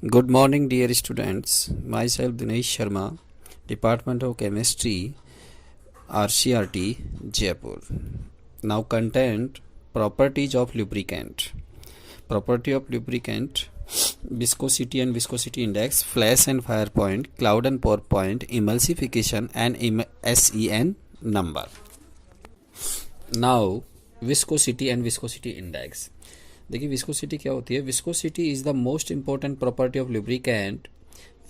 Good morning, dear students. Myself Dinesh Sharma, Department of Chemistry, RCRT, Jaipur. Now, content properties of lubricant. Property of lubricant: viscosity and viscosity index, flash and fire point, cloud and pour point, emulsification and SEN number. Now, viscosity and viscosity index. देखिए viscosity क्या होती है. Viscosity is the most important property of lubricant.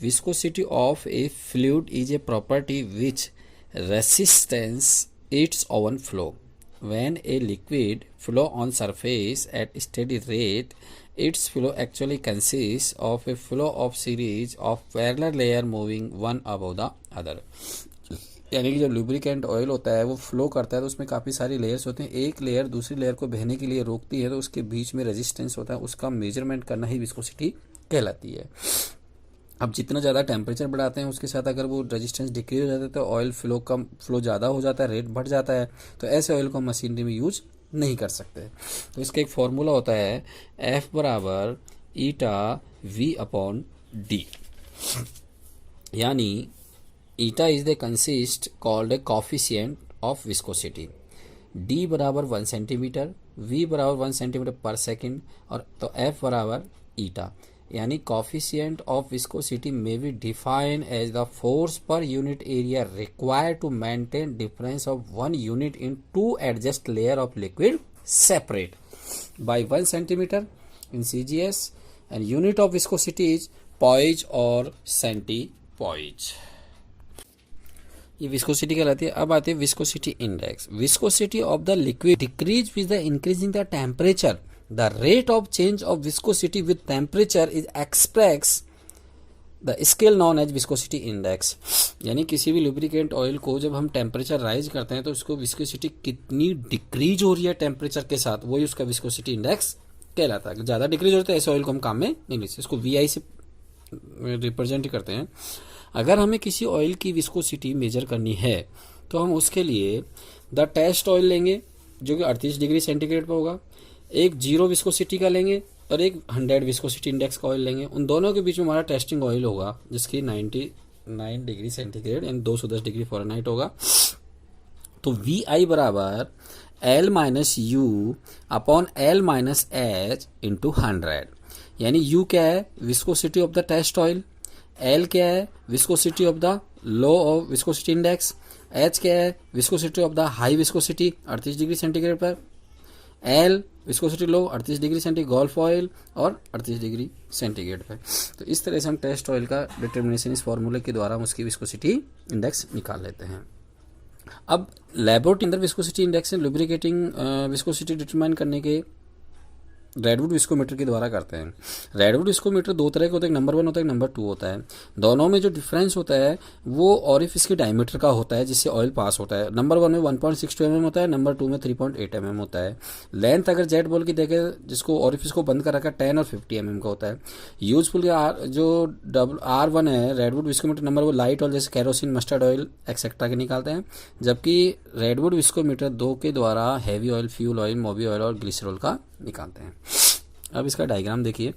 Viscosity of A fluid is a property which resistance it's oven flow. when a liquid flow on surface at steady rate, its flow actually consists of a flow of series of parallel layer moving one above the other. यानी कि जब lubricant oil होता है वो flow करता है तो उसमें काफ़ी सारी लेयर्स होते हैं. एक लेयर दूसरी लेयर को बहने के लिए रोकती है तो उसके बीच में रेजिस्टेंस होता है. उसका मेजरमेंट करना ही विस्कोसिटी कहलाती है. अब जितना ज़्यादा टेम्परेचर बढ़ाते हैं उसके साथ अगर वो रेजिस्टेंस डिक्रीज हो जाता है तो ऑयल फ्लो ज़्यादा हो जाता है, रेट बढ़ जाता है. तो ऐसे ऑयल को हम मशीनरी में यूज नहीं कर सकते. तो इसका एक फॉर्मूला होता है F बराबर ईटा V अपॉन डी. यानी eta is the consist called a coefficient of viscosity. D बराबर 1 सेंटीमीटर, वी बराबर 1 सेंटीमीटर पर सेकेंड, और तो एफ बराबर ईटा. यानी coefficient of viscosity may be defined as the force per unit area required to maintain difference of 1 unit in 2 adjust layer of liquid separate by 1 centimetre in CGS, and unit of viscosity is poise और centipoise. ये viscosity कहलाती है. अब आती है viscosity index. Viscosity of the liquid decrease with the increasing the temperature. The rate of change of viscosity with temperature is express the scale known as viscosity index. यानी किसी भी लुब्रिकेंट ऑयल को जब हम टेम्परेचर राइज करते हैं तो उसको विस्कोसिटी कितनी डिक्रीज हो रही है टेम्परेचर के साथ, वही उसका विस्कोसिटी इंडेक्स कहलाता है. ज़्यादा डिक्रीज होता है ऐसे ऑयल को हम काम में नहीं लेते. इसको VI से रिप्रेजेंट करते हैं. अगर हमें किसी ऑयल की विस्कोसिटी मेजर करनी है तो हम उसके लिए द टेस्ट ऑयल लेंगे जो कि 38 डिग्री सेंटीग्रेड पर होगा. एक 0 विस्कोसिटी का लेंगे और एक 100 विस्कोसिटी इंडेक्स का ऑयल लेंगे. उन दोनों के बीच में हमारा टेस्टिंग ऑयल होगा जिसकी 99 डिग्री सेंटीग्रेड यानी 210 डिग्री फ़ारेनहाइट होगा. तो VI बराबर L minus U upon L minus H into 100. यानी U क्या है? Viscosity of the test oil. L क्या है? Viscosity of the low of viscosity index. H क्या है? Viscosity of the high viscosity 38 degree centigrade पर. L viscosity low 38 degree centigrade golf oil और 38 degree centigrade पर. तो इस तरह से हम टेस्ट ऑयल का डिटर्मिनेशन इस फॉर्मूले के द्वारा हम उसकी विस्कोसिटी इंडेक्स निकाल लेते हैं. अब लैबोरेटरी अंदर विस्कोसिटी इंडेक्स से लुब्रिकेटिंग विस्कोसिटी डिटरमाइन करने के रेडवुड विस्कोमीटर के द्वारा करते हैं. रेडवुड विस्कोमीटर दो तरह के होते हैं, नंबर 1 होता है, नंबर 2 होता है. दोनों में जो डिफरेंस होता है वो ऑरिफिस के डायमीटर का होता है जिससे ऑयल पास होता है. नंबर 1 में 1.62 mm होता है, नंबर 2 में 3.8 mm होता है. लेंथ अगर जेट बॉल की देखें जिसको ऑरिफिस को बंद कर रखा है 10 और 50 mm का होता है. यूजफुल जो R1 है रेडवुड विस्कोमीटर नंबर वो लाइट ऑयल जैसे कैरोसिन, मस्टर्ड ऑयल एक्सेट्रा के निकालते हैं, जबकि रेडवुड विस्कोमीटर 2 के द्वारा heavy oil, fuel oil, Mobil oil और ग्लिसरॉल का निकालते हैं. अब इसका डायग्राम देखिए.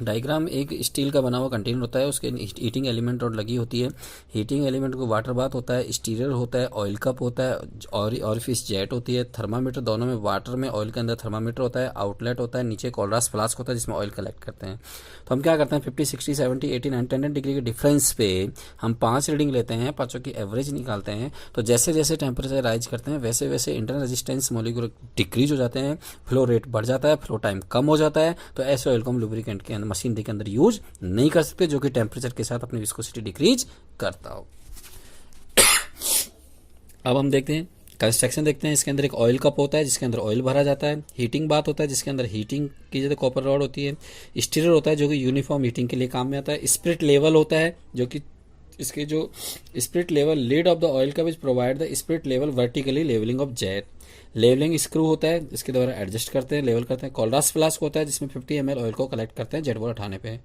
डायग्राम एक स्टील का बना हुआ कंटेनर होता है, उसके हीटिंग एलिमेंट और लगी होती है. हीटिंग एलिमेंट को वाटर बाथ होता है, स्टीरर होता है, ऑयल कप होता है, ऑरिफिस जेट होती है, थर्मामीटर, दोनों में वाटर में ऑयल के अंदर थर्मामीटर होता है, आउटलेट होता है, नीचे कोल्ड्रास फ्लास्क होता है जिसमें ऑयल कलेक्ट करते हैं. तो हम क्या करते हैं 50, 60, 70, 80, 90, 10 डिग्री के डिफरेंस पे हम 5 रीडिंग लेते हैं, पाँचों की एवरेज निकालते हैं. तो जैसे जैसे टेम्परेचर राइज करते हैं वैसे वैसे इंटरनल रेजिस्टेंस मॉलिक्यूल डिक्रीज हो जाते हैं, फ्लो रेट बढ़ जाता है, फ्लो टाइम कम हो जाता है. तो ऐसे ऑयल को हम लुब्रिकेंट के अंदर मशीनरी के अंदर यूज नहीं कर सकते जो कि टेम्परेचर के साथ अपनी विस्कोसिटी डिक्रीज करता हो. अब हम देखते हैं कंस्ट्रक्शन देखते हैं. इसके अंदर एक ऑयल कप होता है जिसके अंदर ऑयल भरा जाता है. हीटिंग बात होता है जिसके अंदर हीटिंग की जाती है, कॉपर रॉड होती है. स्टीरर होता है जो कि यूनिफॉर्म हीटिंग के लिए काम में आता है. स्पिरिट लेवल होता है जो कि इसके जो spirit level lead of the oil cup is provide the spirit level vertically levelling of jet. Levelling screw होता है जिसके द्वारा एडजस्ट करते हैं, लेवल करते हैं. कोल्ड्रास फ्लास्क होता है जिसमें 50 ml ऑयल को कलेक्ट करते हैं जेट बॉल उठाने पे.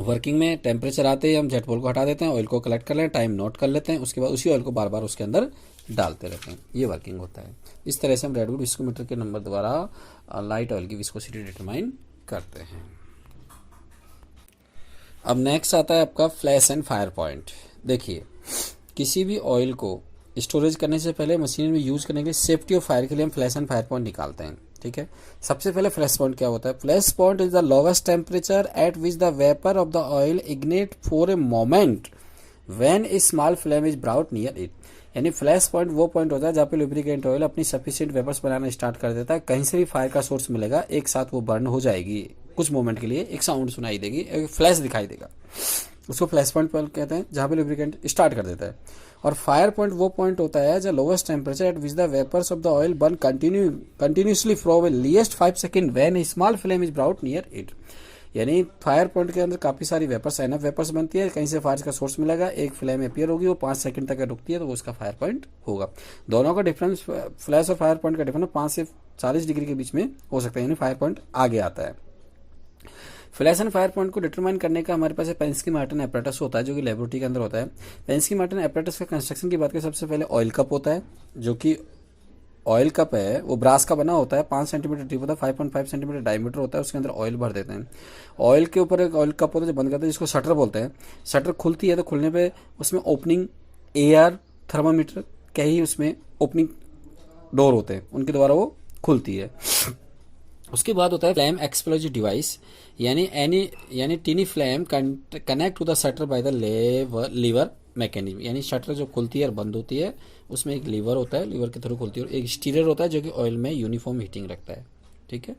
वर्किंग में टेम्परेचर आते ही हम जेट बॉल को हटा देते हैं, ऑयल को कलेक्ट कर लें, टाइम नोट कर लेते हैं, उसके बाद उसी ऑयल को बार बार उसके अंदर डालते रहते हैं. ये वर्किंग होता है. इस तरह से हम रेडवुड विस्कोमीटर के नंबर द्वारा लाइट ऑयल की विस्कोसिटी डिटरमाइन करते हैं. अब नेक्स्ट आता है आपका फ्लैश एंड फायर पॉइंट। देखिए, किसी भी ऑयल को स्टोरेज करने से पहले मशीन में यूज करने के लिए सेफ्टी ऑफ फायर के लिए हम फ्लैश एंड फायर पॉइंट निकालते हैं। ठीक है, सबसे पहले फ्लैश पॉइंट क्या होता है? Flash point is the lowest temperature at which the vapour of the oil ignite for a moment when a small flame is brought near it. यानी फ्लैश पॉइंट वो पॉइंट होता है जहाँ पे लुब्रिकेंट ऑयल अपनी सफिशिएंट वेपर्स बनाना start कर देता है। कहीं से भी फायर का सोर्स मिलेगा, एक साथ वो बर्न हो जाएगी, कुछ मोमेंट के लिए एक साउंड सुनाई देगी, एक फ्लैश दिखाई देगा, उसको फ्लैश पॉइंट कहते हैं जहाँ पे लुब्रिकेंट स्टार्ट कर देता है। और फायर पॉइंट वो पॉइंट होता है जो lowest temperature at which the vapours of the oil burn continuously from a least 5 second when a small flame is brought near it. यानी फायर पॉइंट के अंदर काफी सारी वेपर्स एनफ वेपर्स बनती है, कहीं से फायर का सोर्स मिलेगा, एक फ्लेम अपीयर होगी, वो 5 सेकंड तक रुकती है, तो वो उसका फायर पॉइंट होगा। दोनों का डिफरेंस, फ्लैश और फायर पॉइंट का डिफरेंस 5 से 40 डिग्री के बीच में हो सकता है, यानी फायर पॉइंट आगे आता है। फ्लैश एंड फायर पॉइंट को डिटरमाइन करने का हमारे पास पेंस्की मार्टिन एपरेटस होता है, जो कि लेबोरेटरी के अंदर होता है। पेंस्की मार्टिन एपरेटस का कंस्ट्रक्शन की बात करें, सबसे पहले ऑयल कप होता है, जो कि ऑयल कप है वो ब्रास का बना होता है, 5 सेंटीमीटर डीप होता है, 5.5 सेंटीमीटर डायमीटर होता है, उसके अंदर ऑयल भर देते हैं। ऑयल के ऊपर एक ऑयल कप होता है जो बंद करते हैं, जिसको शटर बोलते हैं। शटर खुलती है तो खुलने पे उसमें ओपनिंग एयर थर्मामीटर क्या ही उसमें ओपनिंग डोर होते हैं, उनके द्वारा वो खुलती है। उसके बाद होता है फ्लेम एक्सप्लोजिव डिवाइस, यानी tiny flame connect to the shutter by the lever mechanism. यानी शटर जो खुलती है और बंद होती है, उसमें एक लीवर होता है, लीवर के थ्रू खुलती है, और एक स्टीरियर होता है जो कि ऑयल में यूनिफॉर्म हीटिंग रखता है। ठीक है,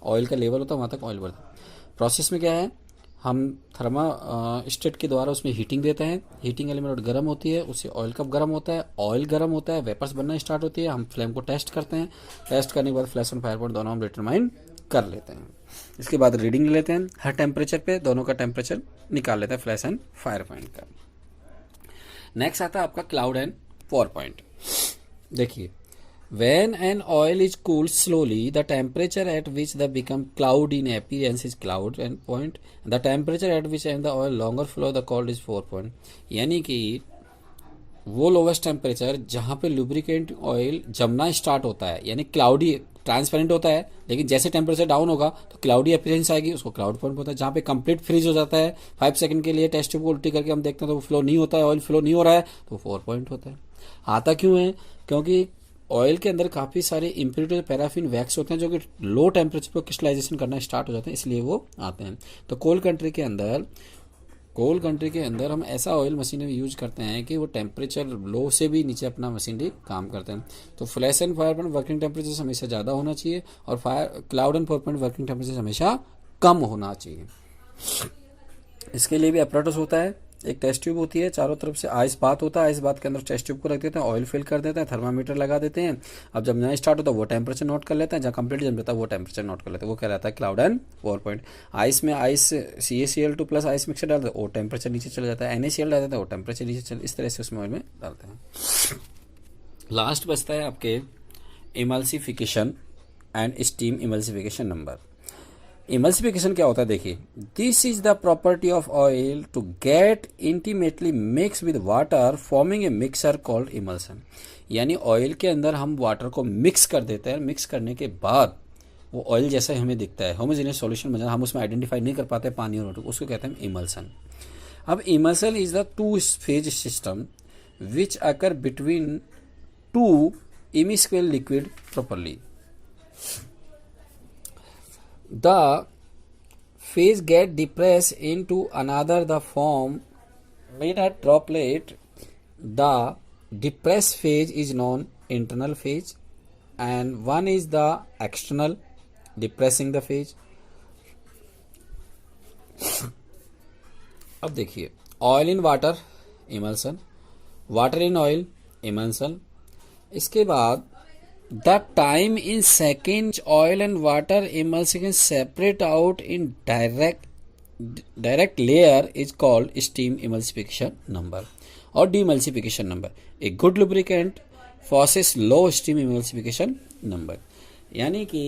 ऑयल का लेवल होता है, वहाँ तक ऑयल बढ़ता है। प्रोसेस में क्या है, हम थर्मा स्टेट के द्वारा उसमें हीटिंग देते हैं, हीटिंग एलिमेंट गर्म होती है, उससे ऑयल कप गर्म होता है, ऑयल गर्म होता है, वेपर्स बनना स्टार्ट होती है, हम फ्लेम को टेस्ट करते हैं, टेस्ट करने के बाद फ्लैश एंड फायर पॉइंट दोनों हम डिटरमाइन कर लेते हैं। इसके बाद रीडिंग ले लेते हैं, हर टेम्परेचर पे दोनों का टेम्परेचर निकाल लेते हैं फ्लैश एंड फायर पॉइंट का। नेक्स्ट आता है आपका क्लाउड एंड पावर पॉइंट। देखिए, when an oil is cooled slowly, the temperature at which the become cloud in appearance is cloud and point. The temperature at which and the oil longer flow the cold is 4 point. यानी कि वो lowest temperature जहाँ पे lubricant oil जमना start होता है, यानी cloudy transparent होता है, लेकिन जैसे टेम्परेचर डाउन होगा तो क्लाउडी अपीयरेंस आएगी, उसको क्लाउड पॉइंट होता है। जहाँ पे कंप्लीट फ्रीज हो जाता है, 5 सेकंड के लिए टेस्ट ट्यूब को उल्टी करके हम देखते हैं तो वो फ्लो नहीं होता है, ऑयल फ्लो नहीं हो रहा है, तो 4 पॉइंट होता है। आता क्यों है? क्योंकि ऑयल के अंदर काफ़ी सारे इम्प्योरिटी पैराफिन वैक्स होते हैं जो कि लो टेम्परेचर पर क्रिस्टलाइजेशन करना स्टार्ट हो जाते हैं, इसलिए वो आते हैं। तो कोल्ड कंट्री के अंदर हम ऐसा ऑयल मशीनें यूज करते हैं कि वो टेम्परेचर लो से भी नीचे अपना मशीनरी काम करते हैं। तो flash and fire point working temperature हमेशा ज़्यादा होना चाहिए, और cloud and pour point working temperature हमेशा कम होना चाहिए। इसके लिए भी अपरेटस होता है, एक टेस्ट ट्यूब होती है, चारों तरफ से आइस बात होता है, आइस बात के अंदर टेस्ट ट्यूब को रख देते हैं, ऑयल फिल कर देते हैं, थर्मामीटर लगा देते हैं। अब जब नया स्टार्ट होता है वो टेम्परेचर नोट कर लेते हैं, जहाँ कंप्लीट जम जाता है वो टेम्परेचर नोट कर लेते हैं, वो कहलाता है cloud and pour point. Ice में ice CaCl2 plus ice mixer डालते हैं, वो टेम्परेचर नीचे चला जाता है, NaCl डाल देते हैं, वो टेम्परेचर नीचे चल, इस तरह से उसमें ऑयल में डालते हैं। लास्ट बचता है आपके emulsification and steam emulsification number. Emulsification क्या होता है? देखिए, this is the property of oil to get intimately mix with water forming a mixer called emulsion. यानी ऑयल के अंदर हम वाटर को मिक्स कर देते हैं, मिक्स करने के बाद वो ऑयल जैसा हमें दिखता है, होमोजेनियस सॉल्यूशन बन जाता है, हम उसमें आइडेंटिफाई नहीं कर पाते पानी और वाटर, उसको कहते हैं इमल्सन। अब emulsion is the 2 phase system which occur between 2 immiscible liquid properly. The phase get depressed into another the form in a droplet. The depressed phase is known internal phase, and one is the external depressing the phase. अब देखिए, oil in water emulsion, water in oil emulsion. इसके बाद the time in seconds oil and water emulsion separate out in direct layer is called steam emulsification number or demulsification number. A good lubricant forces low steam emulsification number. यानी कि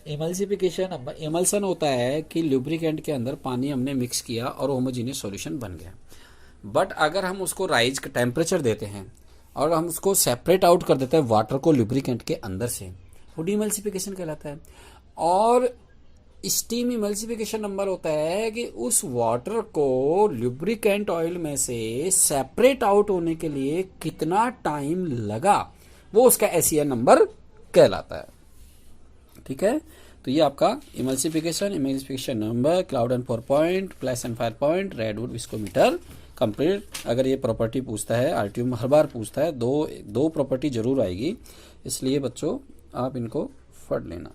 emulsification number, emulsion होता है कि lubricant के अंदर पानी हमने mix किया और होमोजीनियस सॉल्यूशन बन गया, बट अगर हम उसको राइज का टेम्परेचर देते हैं और हम उसको सेपरेट आउट कर देते हैं वाटर को लुब्रिकेंट के अंदर से, वो डीमल्सिफिकेशन कहलाता है। और स्टीम इमल्सिफिकेशन नंबर होता है कि उस वाटर को लुब्रिकेंट ऑयल में से सेपरेट आउट होने के लिए कितना टाइम लगा, वो उसका एसईएन नंबर कहलाता है। ठीक है, तो ये आपका emulsification number, cloud and pour point, flash and fire point, redwood viscometer complete. अगर ये प्रॉपर्टी पूछता है, आरटीयू में हर बार पूछता है, दो प्रॉपर्टी जरूर आएगी, इसलिए बच्चों आप इनको पढ़ लेना।